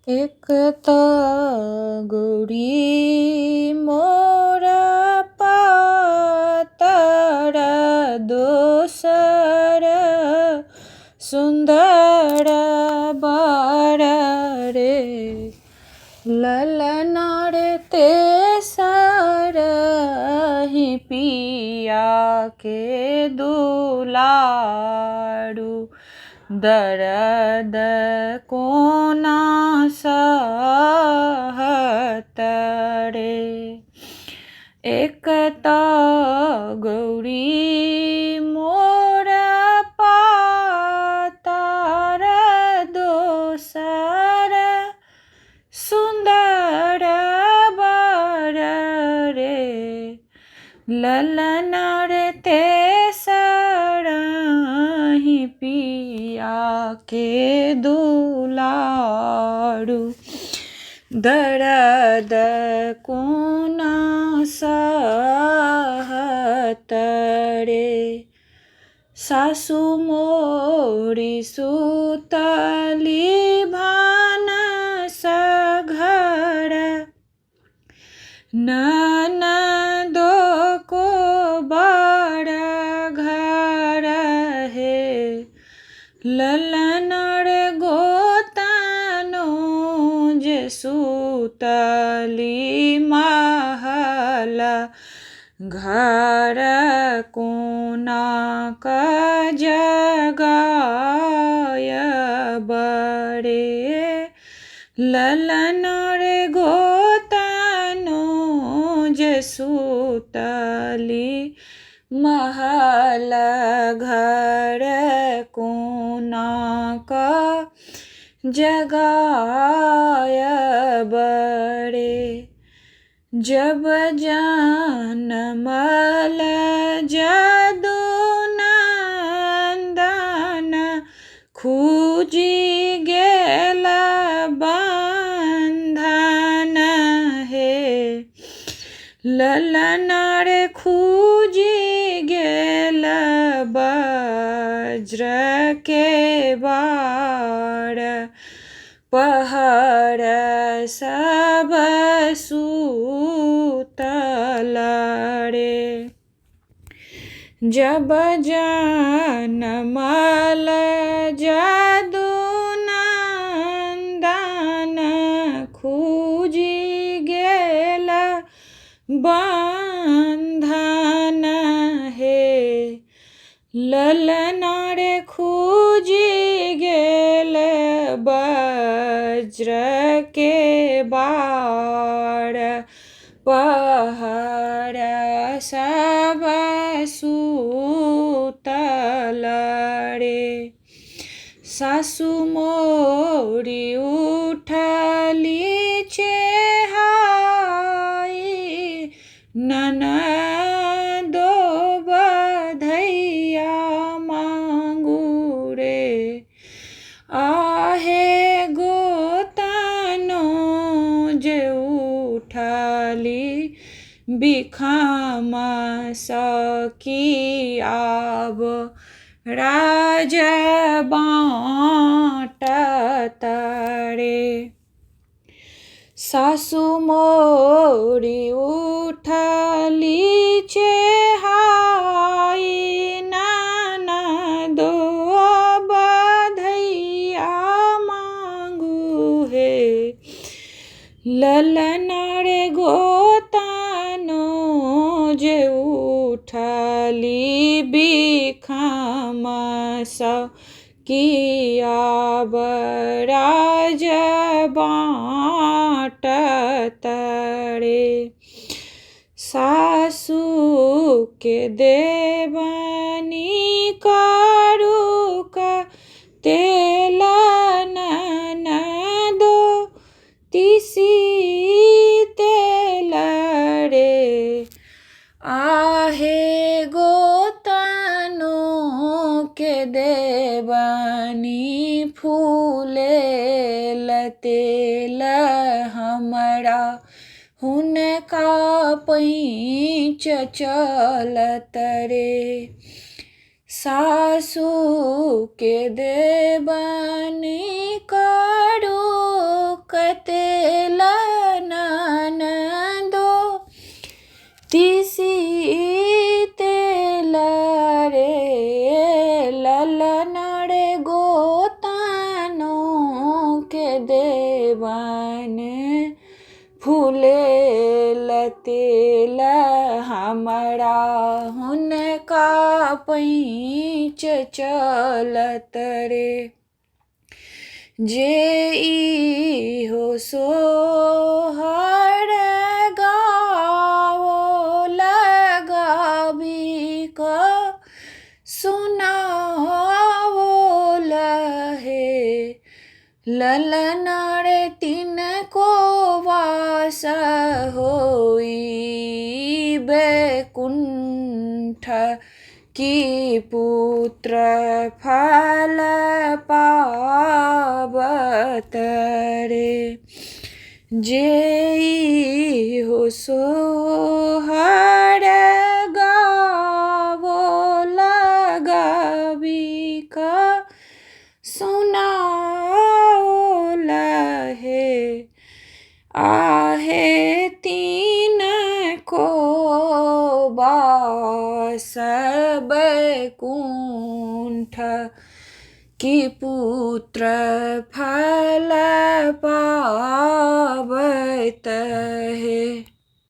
एक त गौरी मोरा पातर दोसर सुन्दर बर रे ललना रे तेसर ही पिया के दुलारू दर्द कोना सहत रे। एक त गौरी मोरा पातर दोसर सुन्दर बर रे ललना रे तेसर ही पिया के दुलारू दर्द कोना सहत रे। सासु मोरी सुतली भानस घर ननदो को बड़ घर है ललन रे गोतानो जे सुतली महल घर कोना का जगाय बड़े ललन रे गोतानो जे सुतली महल घर कोना का जगाय बड़े। जब जनमल जदू नंदन खूजी गेल बंधन हे ललन रे खूजी गेल वज्र के बार पहर सब सूतल रे। जब जनमल जदू नंदन खूजी गेल बंधन हे ललना रे खूजी गेल वज्र के बार पहर सब सूतल रे। सासु मोरी उठली चेहाई ननदो बधैया मांगू रे आहे गोतानो जे उठली बिखाम सकी आब राज बाँटत रे। सासु मोरी उठली चेहाई ननदो बधैया मांगू हे ललना रे गोतानो जे उठली बिखाम सकी आब राज बाँटत रे। सासु के देवानी करुक तेल ननदो तिसी तेल रे आहे गोतानो के देवानी फूलेल तेल हमरा हुनका पैंच चलत रे। सासू के देबनी करू कतेला ननदो तिसी तेल रे ललन रे गोतानो के देवन फूले लतेल हमरा हुनका पैंच चलत रे जे हो सोहर गावो लगाबी क सुनावो लहे ललन रे तिनको वास होई बैकुंठ की पुत्र फल पावत रे जे हो सोहर गावो लगाबी का सुनाओ लहे आहे तीन को बास बैकुंठ की पुत्र फल पावत है।